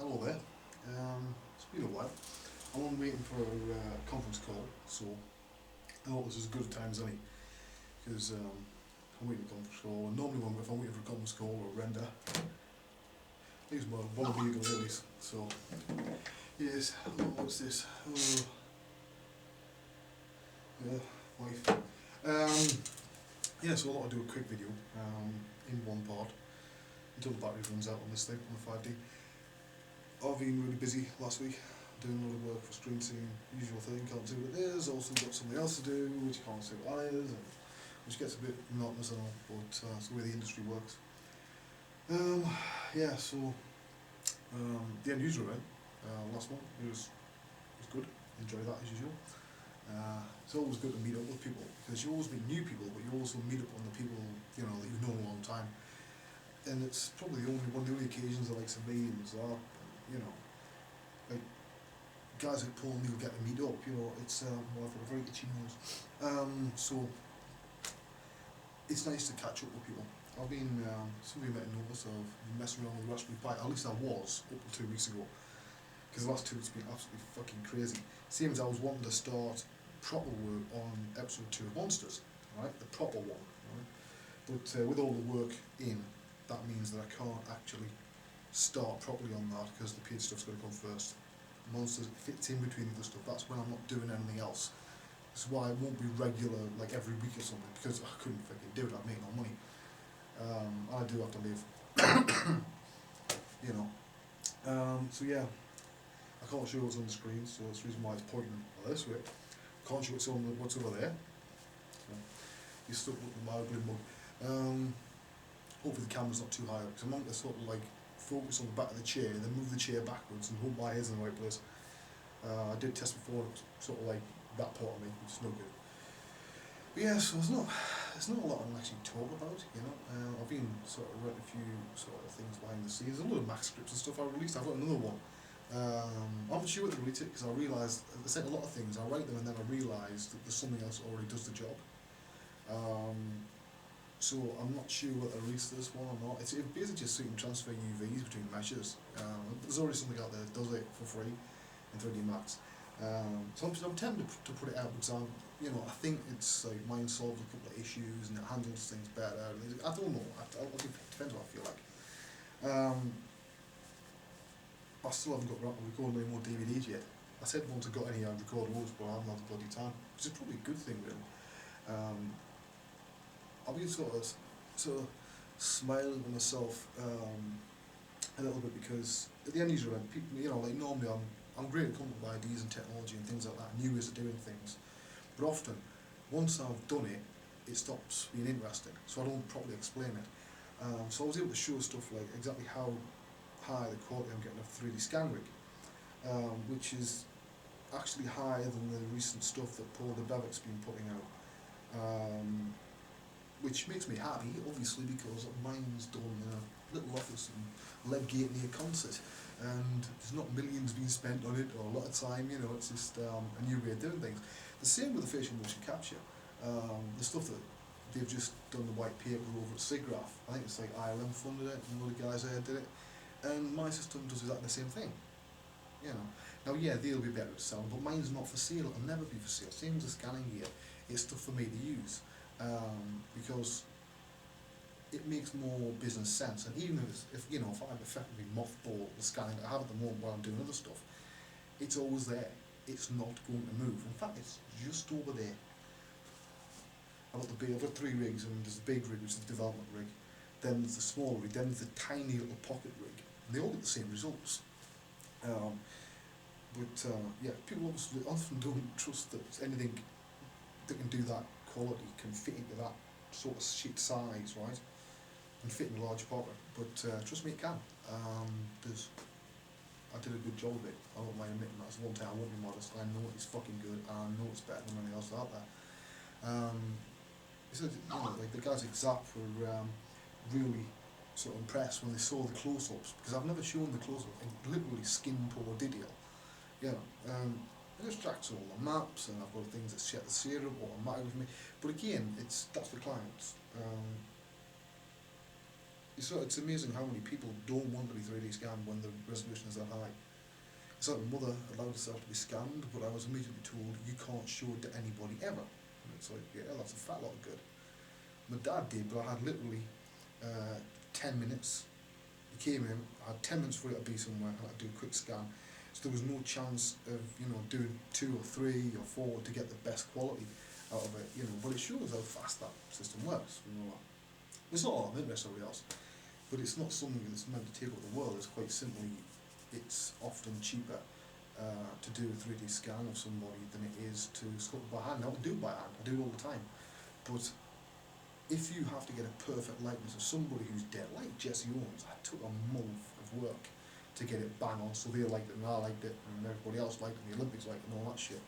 hello there. It's been a while. I'm on waiting for a conference call, so I thought this was as good a time as any, because I'm waiting for a conference call. And normally, if I'm waiting for a conference call or a render, I use my one vehicle release. So, yes, what's this? Oh, yeah, wife. Yeah, so I thought I'd do a quick video in one part until the battery runs out on this thing, on the 5D. I've been really busy last week, doing a lot of work for screen seeing, usual thing, can't see what it is, also got something else to do, which can't see what it is, and which gets a bit monotonous and all, but it's the way the industry works. Yeah, so the end user event, last one, it was good, enjoyed that as usual. It's always good to meet up with people, because you always meet new people, but you also meet up on the people, you know, that you've known a long time. And it's probably one of the only occasions I like to meet are, you know, like guys like Paul and Neil get to meet up, you know, it's well, I've got a very itchy nose. So it's nice to catch up with people. I've been, some of you might have noticed, I've been messing around with Raspberry Pi, at least I was, up to 2 weeks ago, because the last 2 weeks have been absolutely fucking crazy. Same as I was wanting to start proper work on episode 2 of Monsters, right, the proper one, right? But with all the work in, that means that I can't actually start properly on that because the paid stuff's got to come first. Monsters fits in between the other stuff. That's when I'm not doing anything else. That's why it won't be regular, like every week or something, because I couldn't fucking do it. I'd make no money. I do have to live, you know. So yeah, I can't show what's on the screen, so that's the reason why it's pointing this way. Can't show what's over there. So you're stuck with my ugly mug. Hopefully the camera's not too high up, because I'm to sort of like focus on the back of the chair and then move the chair backwards and hope my head's in the right place. I did test before, it was sort of like that part of me, which is no good. But yeah, so there's not a lot I can actually talk about, you know. I've been sort of writing a few sort of things behind the scenes. There's a lot of Mac scripts and stuff I released. I've got another one. I'm not sure what to release it because I realised, I said a lot of things, I write them and then I realise that there's something else that already does the job. So I'm not sure whether to release this one or not. It's basically just so you can transfer UVs between meshes. There's already something out there that does it for free in 3D Max. So I'm tempted to put it out because you know, I think it's like mine solves a couple of issues and it handles things better. I don't know. It depends what I feel like. I still haven't got around to recording any more DVDs yet. I said once I got any, I'd record those, but I haven't had the bloody time, which is probably a good thing, really. I've been sort of smiling with myself a little bit because at the end user event, people, you know, like normally I'm great at coming up with ideas and technology and things like that, new ways of doing things, but often once I've done it, it stops being interesting, so I don't properly explain it. So I was able to show stuff like exactly how high the quality I'm getting of 3D scan rig, which is actually higher than the recent stuff that Paul DeBevic's been putting out. Which makes me happy, obviously, because mine's done in a little office in Ledgate near Concert, and there's not millions being spent on it, or a lot of time, you know, it's just a new way of doing things. The same with the facial motion capture. The stuff that they've just done the white paper over at SIGGRAPH, I think it's like ILM funded it, and one of the guys there did it, and my system does exactly the same thing, you know. Now, yeah, they'll be better at selling, but mine's not for sale, it'll never be for sale. Same as the scanning gear, it's stuff for me to use. Because it makes more business sense, and even if you know, if I'm effectively mothball the scanning that I have at the moment while I'm doing other stuff, it's always there. It's not going to move. In fact, it's just over there. I've got 3 rigs, and there's the big rig, which is the development rig. Then there's the small rig. Then there's the tiny little pocket rig. And they all get the same results. Yeah, people obviously often don't trust that anything that can do that quality can fit into that sort of shit size, right, and fit in a large pocket, but trust me, it can. I did a good job of it, I don't mind admitting that. That's one thing I won't be modest, I know it's fucking good, and I know it's better than anything else out there. You know, like the guys at Zap were really sort of impressed when they saw the close-ups, because I've never shown the close-up in literally skin poor detail, you know. It extracts all the maps, and I've got things that set the serum automatically for me. But again, that's the clients. it's amazing how many people don't want to be 3D scanned when the resolution is that high. It's like my mother allowed herself to be scanned, but I was immediately told you can't show it to anybody ever. And it's like, yeah, that's a fat lot of good. My dad did, but I had literally 10 minutes. He came in, I had 10 minutes for it to be somewhere, and I had to do a quick scan. So there was no chance of, doing 2 or 3 or 4 to get the best quality out of it, but it shows how fast that system works. It's not all I'm interested in everybody else, but it's not something that's meant to take over the world. It's quite simply, it's often cheaper to do a 3D scan of somebody than it is to sculpt by hand. Now, I do it by hand, I do it all the time, but if you have to get a perfect likeness of somebody who's dead, like Jesse Owens, that took a month of work to get it bang on, so they liked it and I liked it and everybody else liked it and the Olympics liked it and all that shit.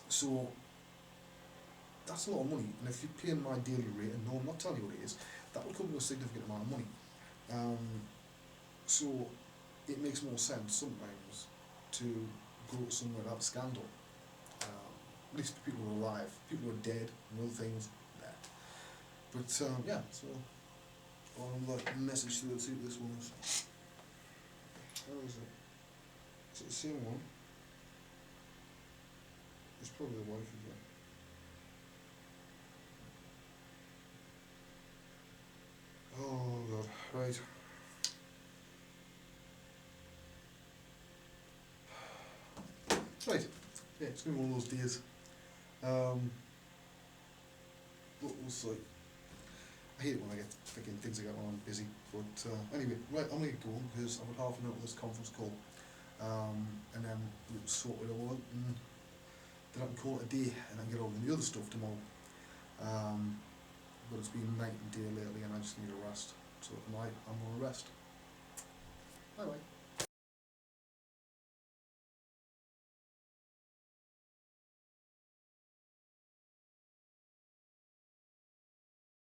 So that's a lot of money, and if you're paying my daily rate, and no, I'm not telling you what it is, that would come to a significant amount of money. So it makes more sense sometimes to go somewhere to have a scandal. At least people who are alive, people who are dead and other things, that. But yeah, so the message to see what this one is. How is it? Is it the same one? It's probably the wife again. Oh god, right. Right, yeah, it's going to be one of those days. But we'll see. I hate it when I get thinking things are going on busy, but anyway, right, I'm going to get going because I've got half an hour for this conference call, and then we'll sort it all out, and then I can call it a day, and I can get on with the other stuff tomorrow. But it's been night and day lately, and I just need a rest. So tonight I'm going to rest. Bye bye.